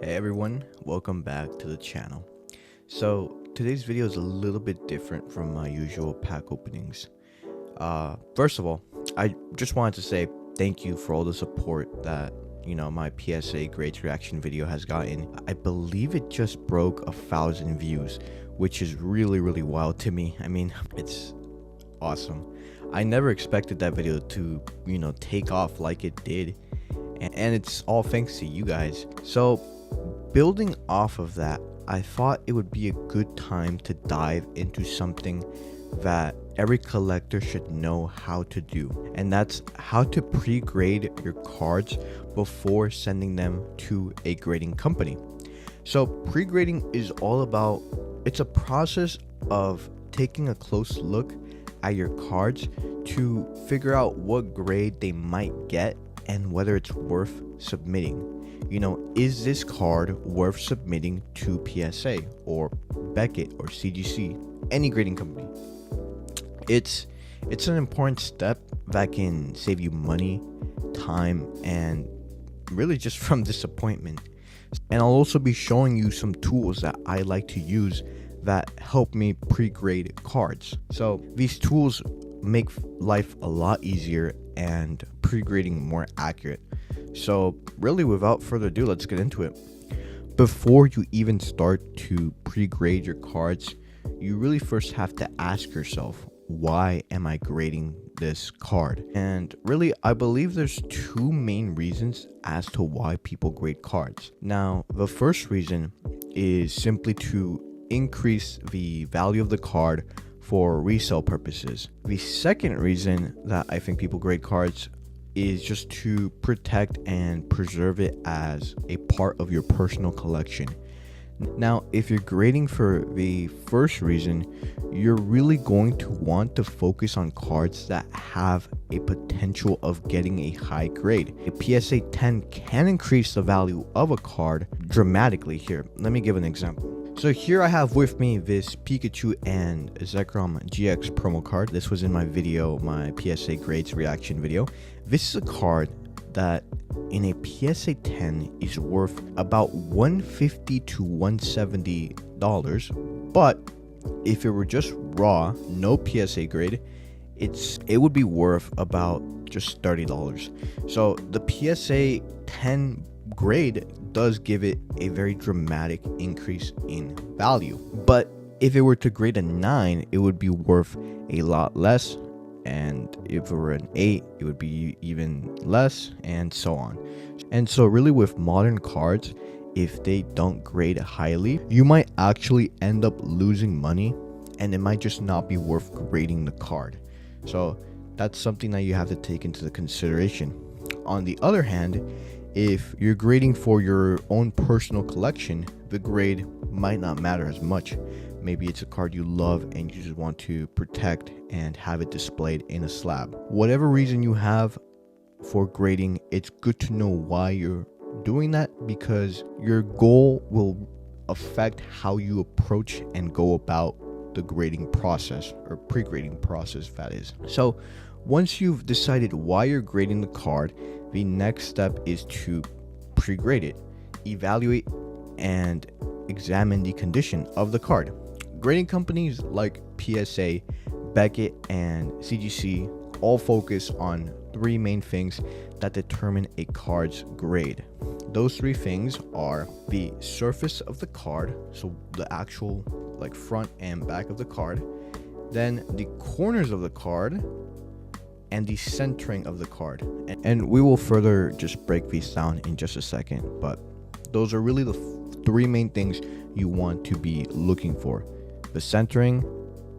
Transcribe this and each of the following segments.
Hey everyone, welcome back to the channel. So today's video is a little bit different from my usual pack openings. First of all, I just wanted to say thank you for all the support that my PSA grades reaction video has gotten. I believe it just broke 1,000 views, which is really wild to me. I mean, it's awesome. I never expected that video to take off like it did, and it's all thanks to you guys. So building off of that, I thought it would be a good time to dive into something that every collector should know how to do, and that's how to pre-grade your cards before sending them to a grading company. So pre-grading is all about, it's a process of taking a close look at your cards to figure out what grade they might get and whether it's worth submitting. Is this card worth submitting to PSA or Beckett or CGC, any grading company? It's an important step that can save you money, time, and really just from disappointment. And I'll also be showing you some tools that I like to use that help me pre-grade cards. So these tools make life a lot easier and pre-grading more accurate. So really, without further ado, let's get into it. Before you even start to pre-grade your cards, you really first have to ask yourself, why am I grading this card? And really, I believe there's two main reasons as to why people grade cards. Now, the first reason is simply to increase the value of the card for resale purposes. The second reason that I think people grade cards is just to protect and preserve it as a part of your personal collection. Now, if you're grading for the first reason, you're really going to want to focus on cards that have a potential of getting a high grade. A PSA 10 can increase the value of a card dramatically. Here, let me give an example. So here I have with me this Pikachu and Zekrom GX promo card. This was in my video, my PSA grades reaction video. This is a card that in a PSA 10 is worth about $150 to $170, but if it were just raw, no PSA grade, it would be worth about just $30. So the PSA 10 grade does give it a very dramatic increase in value, but if it were to grade a 9, it would be worth a lot less, and if it were an 8, it would be even less, and so on. And so really, with modern cards, if they don't grade highly, you might actually end up losing money, and it might just not be worth grading the card. So that's something that you have to take into the consideration. On the other hand, if you're grading for your own personal collection, the grade might not matter as much. Maybe it's a card you love and you just want to protect and have it displayed in a slab. Whatever reason you have for grading, it's good to know why you're doing that, because your goal will affect how you approach and go about the grading process, or pre-grading process, that is. So once you've decided why you're grading the card, the next step is to pre-grade it, evaluate and examine the condition of the card. Grading companies like PSA, Beckett, and CGC all focus on three main things that determine a card's grade. Those three things are the surface of the card, so the actual front and back of the card, then the corners of the card, and the centering of the card. And we will further just break these down in just a second, but those are really the three main things you want to be looking for: the centering,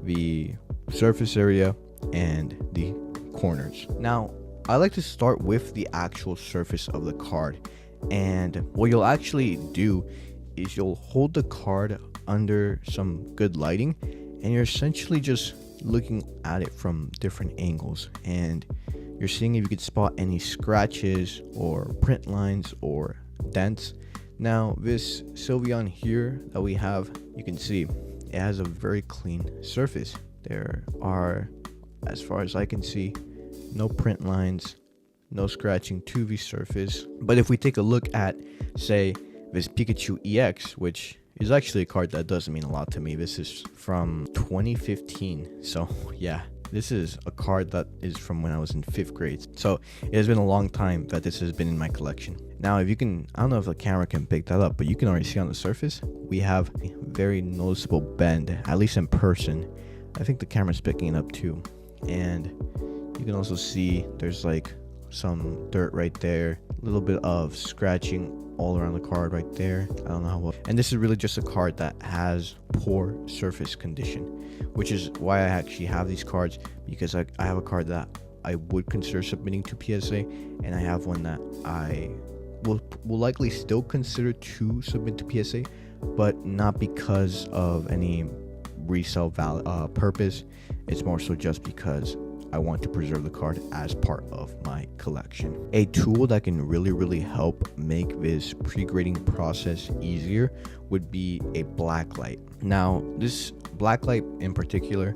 the surface area, and the corners. Now, I like to start with the actual surface of the card, and what you'll actually do is you'll hold the card under some good lighting, and you're essentially just looking at it from different angles, and you're seeing if you could spot any scratches or print lines or dents. Now, this Sylveon here that we have, you can see it has a very clean surface. There are, as far as I can see, no print lines, no scratching to the surface. But if we take a look at, say, this Pikachu EX, which is actually a card that doesn't mean a lot to me. This is from 2015. So yeah, this is a card that is from when I was in 5th grade. So it has been a long time that this has been in my collection. Now, if you can, I don't know if the camera can pick that up, but you can already see on the surface, we have a very noticeable bend, at least in person. I think the camera's picking it up too. And you can also see there's like some dirt right there, a little bit of scratching all around the card right there. I don't know how well. And this is really just a card that has poor surface condition, which is why I actually have these cards, because I have a card that I would consider submitting to PSA, and I have one that I will likely still consider to submit to PSA, but not because of any resale purpose. It's more so just because I want to preserve the card as part of my collection. A tool that can really help make this pre-grading process easier would be a blacklight. Now, this blacklight in particular,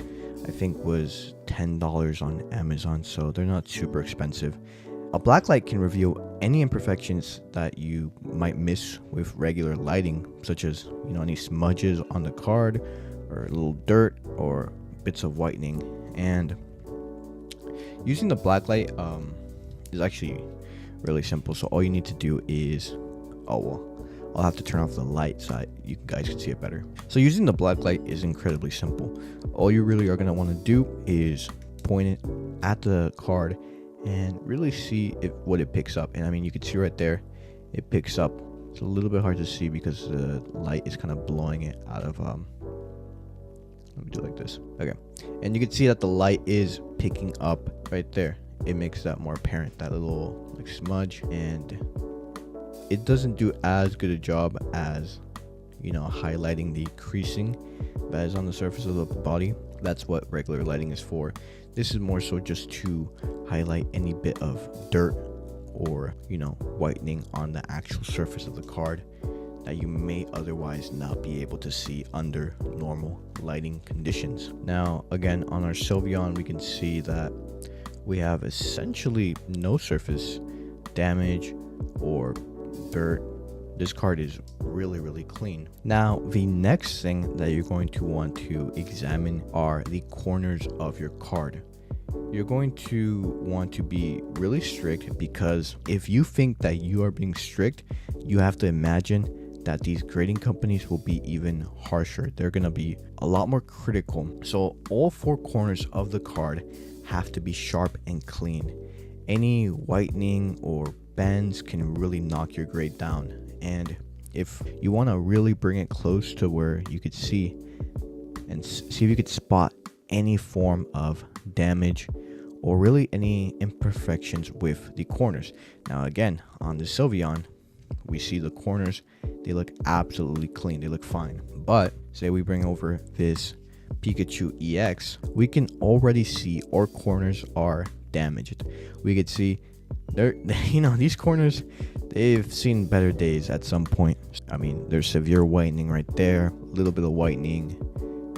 I think was $10 on Amazon, so they're not super expensive. A blacklight can reveal any imperfections that you might miss with regular lighting, such as, you know, any smudges on the card, or a little dirt, or bits of whitening. And using the blacklight is actually really simple. So all you need to do is, I'll have to turn off the light so you guys can see it better. So using the blacklight is incredibly simple. All you really are going to want to do is point it at the card and really see what it picks up. And I mean, you can see right there, it picks up. It's a little bit hard to see because the light is kind of blowing it out of, let me do it like this. Okay. And you can see that the light is picking up right there. It makes that more apparent, that little like smudge, and it doesn't do as good a job as, you know, highlighting the creasing that is on the surface of the body. That's what regular lighting is for. This is more so just to highlight any bit of dirt or, you know, whitening on the actual surface of the card that you may otherwise not be able to see under normal lighting conditions. Now, again, on our Sylveon, we can see that we have essentially no surface damage or dirt. This card is really clean. Now, the next thing that you're going to want to examine are the corners of your card. You're going to want to be really strict, because if you think that you are being strict, you have to imagine that these grading companies will be even harsher. They're going to be a lot more critical. So all 4 corners of the card have to be sharp and clean. Any whitening or bends can really knock your grade down. And if you want to really bring it close to where you could see and see if you could spot any form of damage or really any imperfections with the corners. Now again, on the Sylveon, we see the corners, they look absolutely clean, they look fine. But say we bring over this Pikachu EX, we can already see our corners are damaged. We could see they're, you know, these corners, they've seen better days at some point. I mean, there's severe whitening right there, a little bit of whitening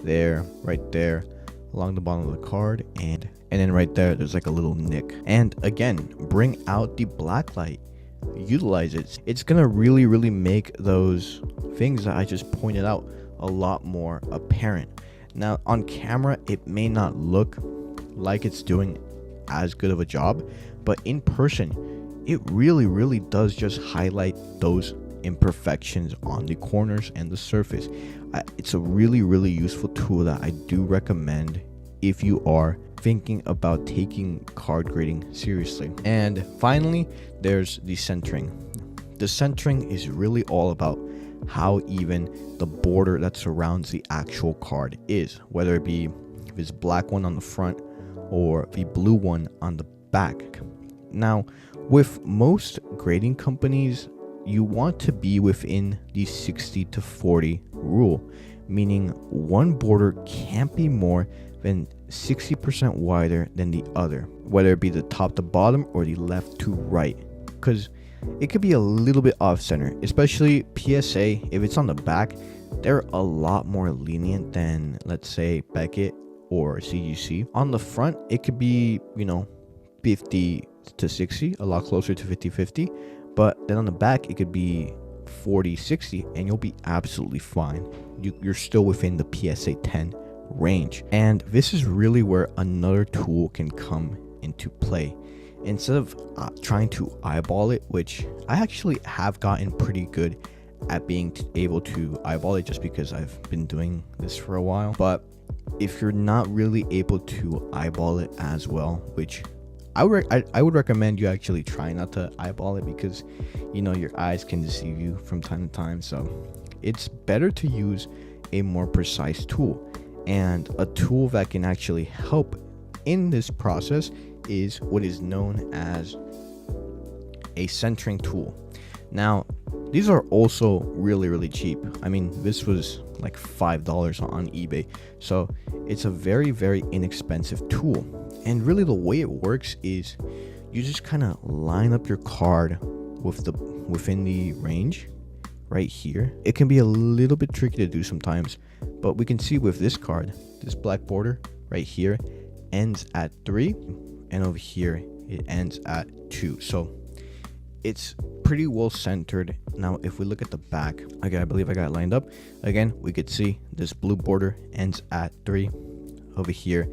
there, right there, along the bottom of the card, and then right there's like a little nick. And again, bring out the blacklight, utilize it. It's gonna really make those things that I just pointed out a lot more apparent. Now on camera, it may not look like it's doing as good of a job, but in person, it really does just highlight those imperfections on the corners and the surface. It's a really useful tool that I do recommend if you are thinking about taking card grading seriously. And finally, there's the centering. The centering is really all about how even the border that surrounds the actual card is, whether it be this black one on the front or the blue one on the back. Now, with most grading companies, you want to be within the 60-40 rule, meaning one border can't be more than 60% wider than the other, whether it be the top to bottom or the left to right, because it could be a little bit off center, especially PSA. If it's on the back, they're a lot more lenient than, let's say, Beckett or CGC. On the front, it could be, you know, 50 to 60, a lot closer to 50-50, but then on the back, it could be 40, 60, and you'll be absolutely fine. You're still within the PSA 10 range. And this is really where another tool can come into play. Instead of trying to eyeball it, which I actually have gotten pretty good at being able to eyeball it just because I've been doing this for a while. But if you're not really able to eyeball it as well, which I would recommend you actually try not to eyeball it, because your eyes can deceive you from time to time. So it's better to use a more precise tool, and a tool that can actually help in this process is what is known as a centering tool. Now, these are also really cheap. I mean, this was like $5 on eBay, so it's a very inexpensive tool. And really the way it works is you just kind of line up your card within the range right here. It can be a little bit tricky to do sometimes, but we can see with this card, this black border right here ends at 3, and over here it ends at 2. So it's pretty well centered. Now if we look at the back, okay, I believe I got it lined up. Again, we could see this blue border ends at 3. Over here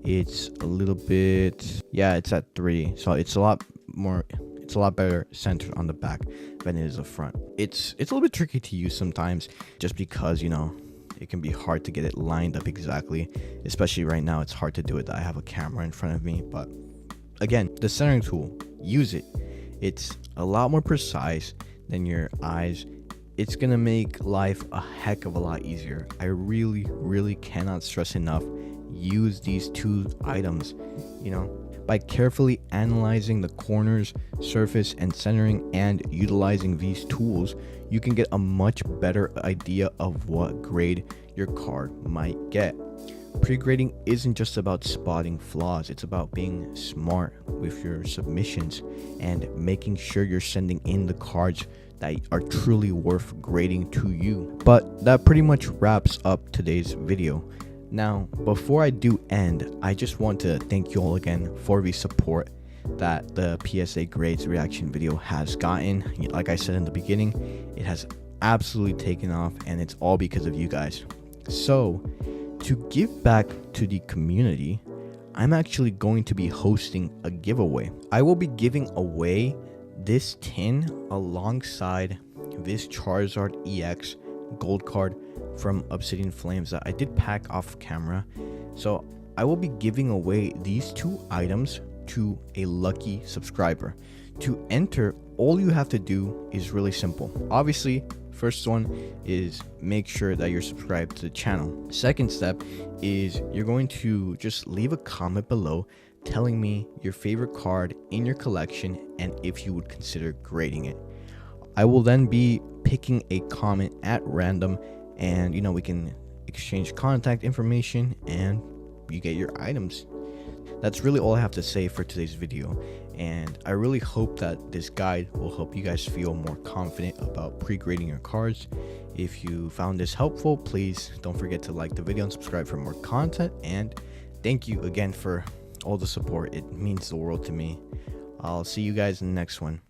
it's a little bit, yeah, it's at 3. So it's a lot better centered on the back than it is the front. It's a little bit tricky to use sometimes, just because it can be hard to get it lined up exactly, especially right now. It's hard to do it. I have a camera in front of me, but again, the centering tool, use it. It's a lot more precise than your eyes. It's gonna make life a heck of a lot easier. I really cannot stress enough, use these two items. By carefully analyzing the corners, surface, and centering, and utilizing these tools, you can get a much better idea of what grade your card might get. Pre-grading isn't just about spotting flaws, it's about being smart with your submissions and making sure you're sending in the cards that are truly worth grading to you. But that pretty much wraps up today's video. Now, before I do end, I just want to thank you all again for the support that the PSA grades reaction video has gotten. Like I said in the beginning, it has absolutely taken off, and it's all because of you guys. So, to give back to the community, I'm actually going to be hosting a giveaway. I will be giving away this tin alongside this Charizard EX gold card from Obsidian Flames that I did pack off camera. So I will be giving away these two items to a lucky subscriber. To enter, all you have to do is really simple. Obviously, first one is make sure that you're subscribed to the channel. Second step is you're going to just leave a comment below telling me your favorite card in your collection and if you would consider grading it. I will then be picking a comment at random, and we can exchange contact information and you get your items. That's really all I have to say for today's video, and I really hope that this guide will help you guys feel more confident about pre-grading your cards. If you found this helpful, please don't forget to like the video and subscribe for more content, and thank you again for all the support. It means the world to me. I'll see you guys in the next one.